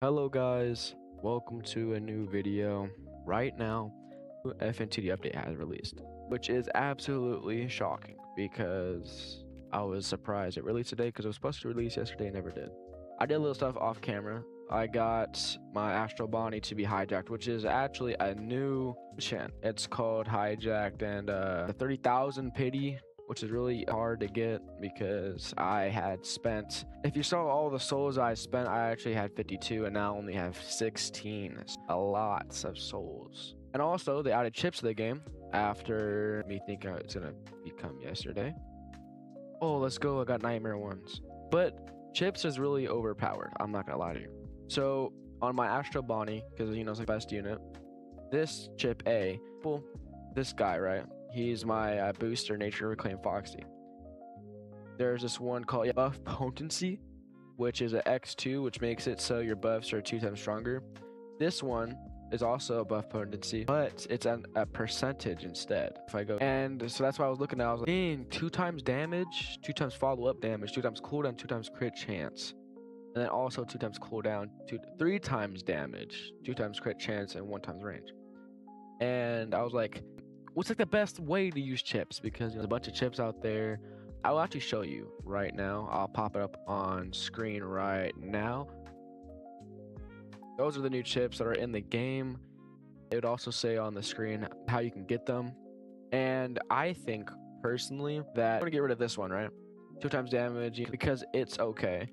Hello guys, welcome to a new video. Right now, FNTD update has released, which is absolutely shocking because I was surprised it released today because it was supposed to release yesterday and never did. I did a little stuff off camera. I got my Astral Bonnie to be hijacked, which is actually a new enchant. It's called hijacked and the 30,000 pity, which is really hard to get because I had spent, if you saw all the souls I spent, I actually had 52 and now only have 16. A lot of souls. And also they added chips to the game after me thinking it's gonna become yesterday. Oh, let's go, I got nightmare ones. But chips is really overpowered, I'm not gonna lie to you. So on my Astral Bonnie, because it's the best unit, this chip A, well, this guy, right? He's my booster, Nature Reclaim Foxy. There's this one called Buff Potency, which is an X2, which makes it so your buffs are 2 times stronger. This one is also a buff potency, but it's a percentage instead. If I go, and so that's why I was looking at, I was like, dang, 2 times damage, 2 times follow-up damage, 2 times cooldown, 2 times crit chance. And then also 2 times cooldown, 3 times damage, 2 times crit chance, and 1 times range. And I was like, what's like the best way to use chips? Because there's a bunch of chips out there. I will actually show you right now. I'll pop it up on screen right now. Those are the new chips that are in the game. It would also say on the screen how you can get them. And I think personally that I'm gonna get rid of this one, right? 2 times damage, because it's okay.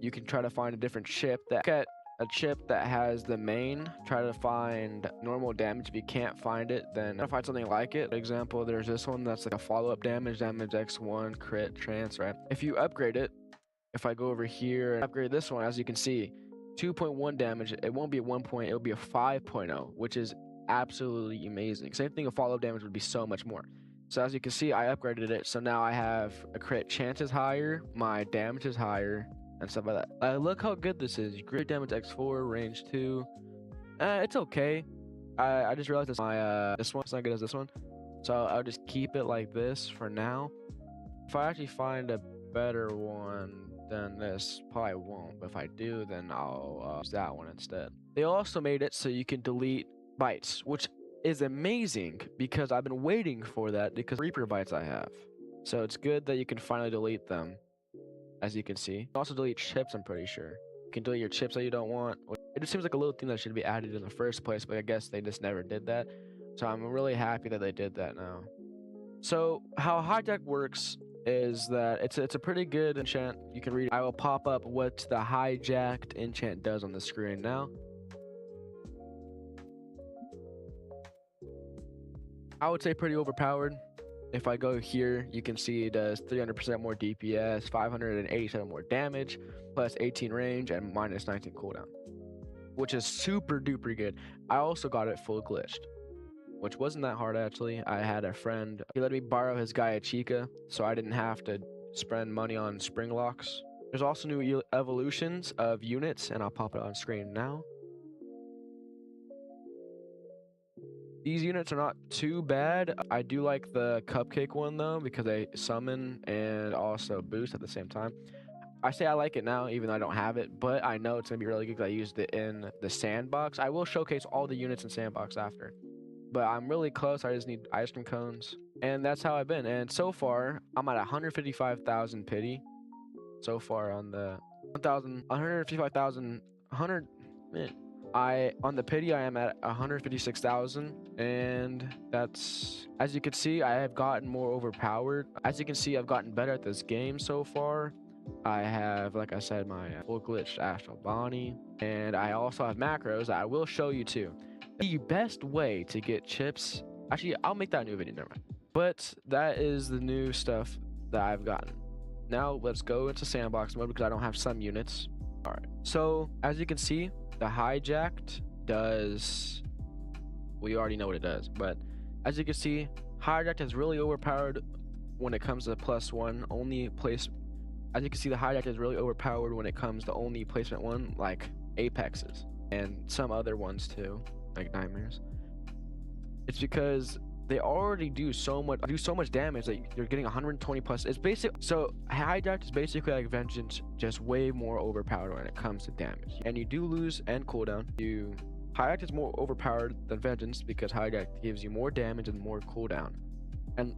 You can try to find a different chip that get a chip that has the main. Try to find normal damage. If you can't find it, then find something like it. For example, there's this one that's like a follow-up damage X1 crit chance, right? If you upgrade it, if I go over here and upgrade this one, as you can see, 2.1 damage, it won't be a 1 point, it'll be a 5.0, which is absolutely amazing. Same thing, a follow-up damage would be so much more. So as you can see, I upgraded it, so now I have a crit chance is higher, my damage is higher, and stuff like that. Look how good this is. Crit damage X4, range 2. It's okay. I just realized this one's not good as this one, so I'll just keep it like this for now. If I actually find a better one than this, probably won't, but if I do, then I'll use that one instead. They also made it so you can delete bites, which is amazing because I've been waiting for that because Reaper bites I have. So it's good that you can finally delete them, as you can see. You can also delete chips, I'm pretty sure. You can delete your chips that you don't want. It just seems like a little thing that should be added in the first place, but I guess they just never did that. So I'm really happy that they did that now. So how hijack works is that it's a pretty good enchant. You can read. I will pop up what the hijacked enchant does on the screen now. I would say pretty overpowered. If I go here, you can see it does 300% more DPS, 587 more damage, plus 18 range, and minus 19 cooldown, which is super duper good. I also got it full glitched, which wasn't that hard actually. I had a friend, he let me borrow his Gaia Chica, so I didn't have to spend money on spring locks. There's also new evolutions of units, and I'll pop it on screen now. These units are not too bad. I do like the cupcake one though, because they summon and also boost at the same time. I say I like it now, even though I don't have it, but I know it's gonna be really good because I used it in the sandbox. I will showcase all the units in sandbox after, but I'm really close. I just need ice cream cones, and that's how I've been. And so far, I'm at 155,000 pity. So far on the 155,000, on the pity I am at 156,000, and that's, as you can see, I have gotten more overpowered. As you can see, I've gotten better at this game so far. I have, like I said, my full glitched Astral Bonnie, and I also have macros that I will show you too. The best way to get chips, actually I'll make that a new video, never mind, but that is the new stuff that I've gotten. Now let's go into sandbox mode because I don't have some units. All right, so as you can see, the hijacked does, we already know what it does, but as you can see, hijacked is really overpowered when it comes to +1 only place. As you can see, the hijacked is really overpowered when it comes to only placement 1, like Apexes and some other ones too, like nightmares. It's because they already do so much damage that you're getting 120 plus. It's basic. So hijacked is basically like vengeance, just way more overpowered when it comes to damage. And you do lose end cooldown. Hijacked is more overpowered than vengeance because hijacked gives you more damage and more cooldown. And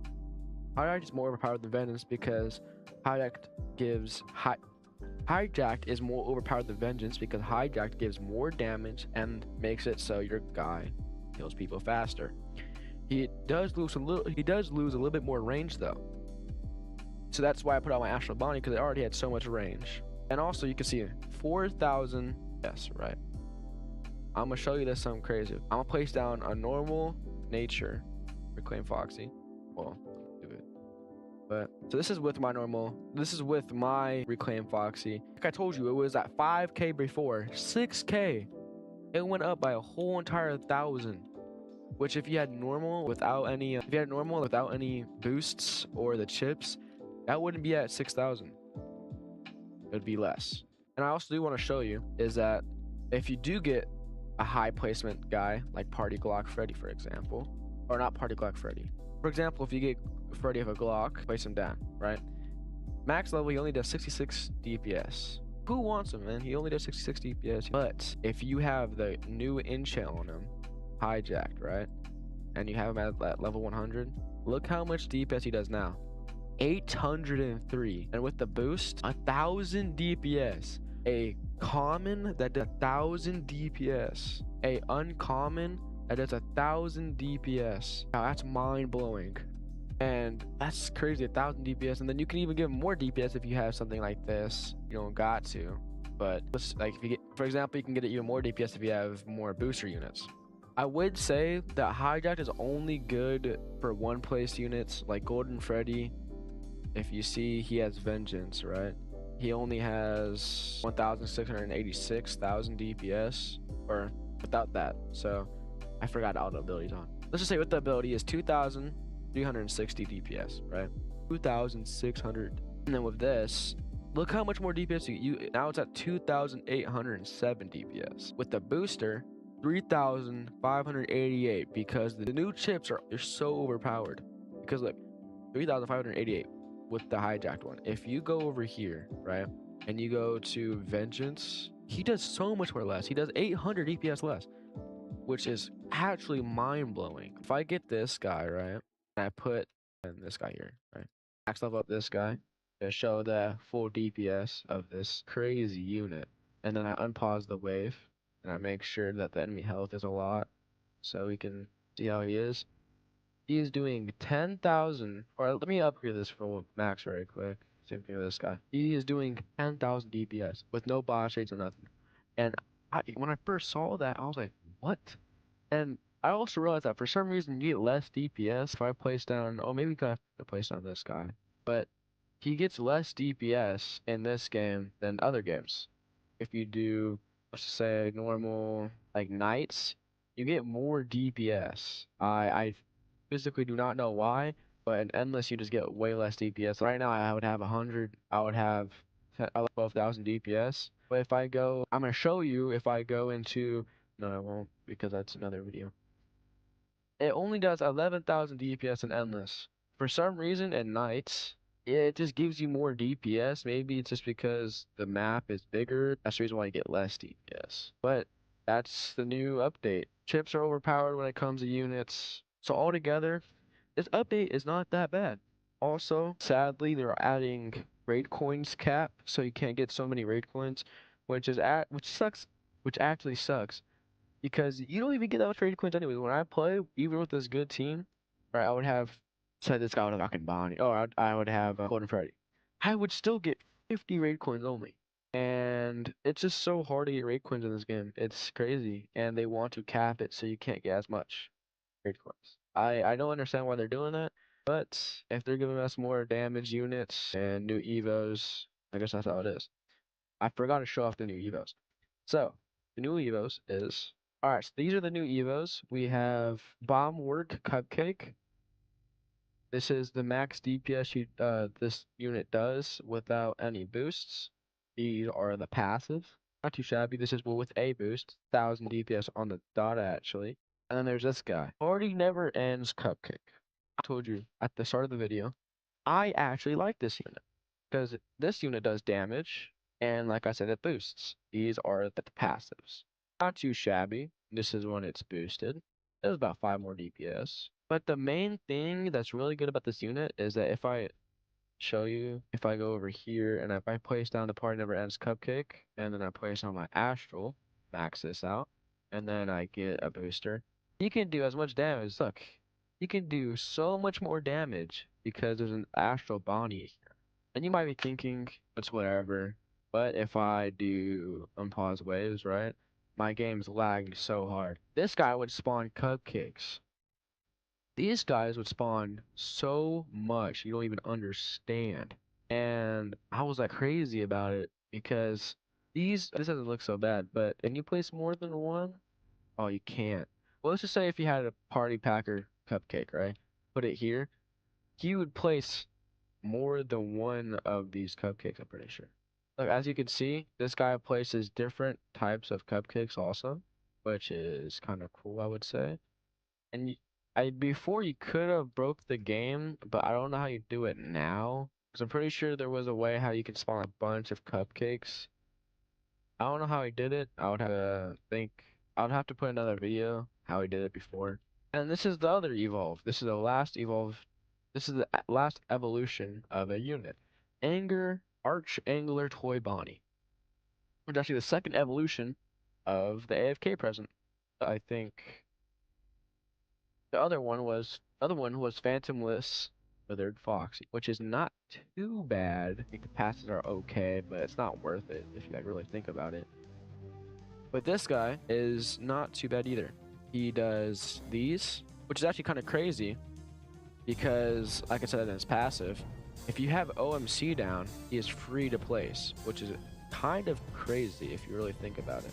hijacked is more overpowered than vengeance because hijacked is more overpowered than vengeance because hijacked gives more damage and makes it so your guy kills people faster. He does lose a little bit more range though. So that's why I put out my Astral Bounty, because it already had so much range. And also you can see 4,000. Yes, right. I'm gonna show you this something crazy. I'm gonna place down a normal nature Reclaim Foxy. Well, do it. But so this is with my Reclaim Foxy. Like I told you, it was at 5k before, 6k. It went up by a whole entire 1,000. Which if you had normal without any boosts or the chips, that wouldn't be at 6,000. It would be less. And I also do want to show you is that if you do get a high placement guy like Party Glock Freddy, for example, or not Party Glock Freddy. For example, if you get Freddy of a Glock, place him down, right? Max level, he only does 66 DPS. Who wants him, man? He only does 66 DPS. But if you have the new enchant on him, hijacked, right, and you have him at level 100, look how much DPS he does now. 803, and with the boost, 1,000 DPS. A common that does 1,000 DPS, a uncommon that does 1,000 DPS. Now that's mind-blowing, and that's crazy. 1,000 DPS, and then you can even give more DPS if you have something like this. You don't got to, but like if you get, for example, you can get even more DPS if you have more booster units. I would say that hijacked is only good for one place units like Golden Freddy. If you see, he has Vengeance, right? He only has 1,686,000 DPS, or without that. So I forgot all the abilities on. Let's just say with the ability is 2,360 DPS, right? 2,600. And then with this, look how much more DPS you now it's at 2,807 DPS. With the booster, 3,588, because the new chips they're so overpowered. Because look, 3,588 with the hijacked one. If you go over here, right, and you go to Vengeance, he does so much more less. He does 800 DPS less, which is actually mind-blowing. If I get this guy, right, and I put this guy here, right, max level up this guy to show the full DPS of this crazy unit, and then I unpause the wave and I make sure that the enemy health is a lot so we can see how he is. He is doing 10,000, or let me upgrade this for max very quick. Same thing with this guy. He is doing 10,000 DPS with no boss rates or nothing. And when I first saw that, I was like, what? And I also realized that for some reason you get less DPS if I place down, oh, maybe I have to place down this guy. But he gets less DPS in this game than other games. If you do, let's just say normal like knights, you get more DPS. I physically do not know why, but in endless you just get way less DPS. Right now I would have 100. I would have 12,000 DPS. But if I go, I'm gonna show you if I go into. No, I won't, because that's another video. It only does 11,000 DPS in endless. For some reason in knights, it just gives you more DPS. Maybe it's just because the map is bigger. That's the reason why you get less DPS. But that's the new update. Chips are overpowered when it comes to units. So altogether, this update is not that bad. Also, sadly, they're adding raid coins cap, so you can't get so many raid coins, which sucks. Which actually sucks, because you don't even get that much raid coins anyway. When I play, even with this good team, right, I would have, say this guy would have fucking Bonnie, or I would have Golden Freddy. I would still get 50 raid coins only. And it's just so hard to get raid coins in this game. It's crazy. And they want to cap it so you can't get as much raid coins. I don't understand why they're doing that, but if they're giving us more damage units and new Evo'S, I guess that's how it is. I forgot to show off the new Evo'S. So, the new Evo'S is... Alright, so these are the new Evo'S. We have Bomb Work Cupcake. This is the max DPS this unit does without any boosts. These are the passive. Not too shabby. This is with a boost. 1,000 DPS on the dot, actually. And then there's this guy. Party never ends cupcake. I told you at the start of the video, I actually like this unit because this unit does damage, and like I said, it boosts. These are the passives. Not too shabby. This is when it's boosted. It was about 5 more DPS. But the main thing that's really good about this unit is that if I show you, if I go over here and if I place down the Party Never Ends cupcake, and then I place on my Astral, max this out, and then I get a booster, you can do as much damage. Look, you can do so much more damage because there's an Astral Bonnie here. And you might be thinking, it's whatever. But if I do unpause waves, right? My game's lagging so hard. This guy would spawn cupcakes. These guys would spawn so much you don't even understand. And I was like crazy about it because this doesn't look so bad, but can you place more than one? Oh, you can't. Well, let's just say if you had a party packer cupcake, right? Put it here. He would place more than one of these cupcakes, I'm pretty sure. Look, as you can see, this guy places different types of cupcakes also, which is kind of cool, I would say. And before you could have broke the game, but I don't know how you do it now. Because I'm pretty sure there was a way how you could spawn a bunch of cupcakes. I don't know how he did it. I would have to think. I would have to put another video how he did it before. And this is the other evolve. This is the last evolve. This is the last evolution of a unit. Arch Angler Toy Bonnie. Which is actually the second evolution of the AFK present. I think the other one was Phantomless Withered Fox, which is not too bad. I think the passes are okay, but it's not worth it if you like really think about it. But this guy is not too bad either. He does these, which is actually kind of crazy because, like I said, in his passive, if you have OMC down, he is free to place, which is kind of crazy if you really think about it.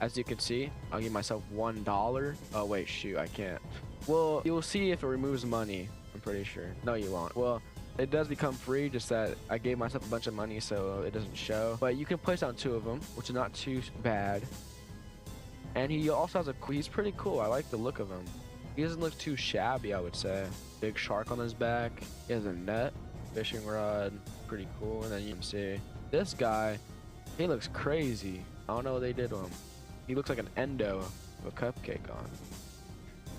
As you can see, I'll give myself $1. Oh wait, shoot, I can't. Well, you'll see if it removes money, I'm pretty sure. No, you won't. Well, it does become free, just that I gave myself a bunch of money, so it doesn't show. But you can place down 2 of them, which is not too bad. And he also has he's pretty cool. I like the look of him. He doesn't look too shabby, I would say. Big shark on his back. He has a net, fishing rod, pretty cool. And then you can see this guy, he looks crazy. I don't know what they did to him. He looks like an endo with a cupcake on.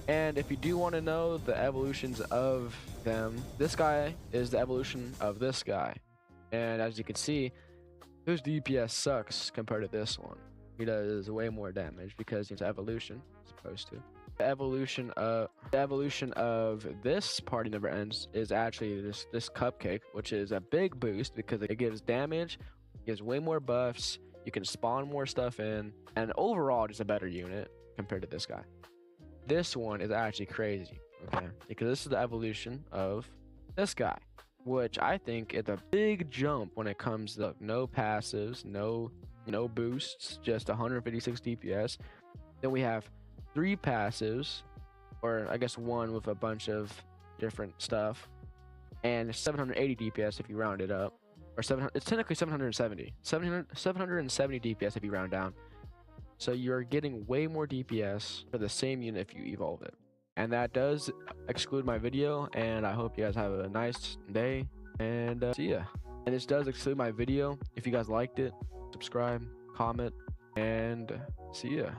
And if you do want to know the evolutions of them, this guy is the evolution of this guy. And as you can see, his DPS sucks compared to this one. He does way more damage because it's evolution, supposed to. The evolution of this Party Never Ends is actually this cupcake, which is a big boost because it gives damage, gives way more buffs, you can spawn more stuff in, and overall just a better unit compared to this guy. This one is actually crazy, okay? Because this is the evolution of this guy, which I think is a big jump when it comes to no passives, no boosts, just 156 DPS. Then we have 3 passives, or I guess 1 with a bunch of different stuff, and 780 DPS if you round it up, or 700. It's technically 770 DPS if you round down. So you're getting way more DPS for the same unit if you evolve it. And that does exclude my video, and I hope you guys have a nice day, and see ya. And this does exclude my video. If you guys liked it, subscribe, comment, and see ya.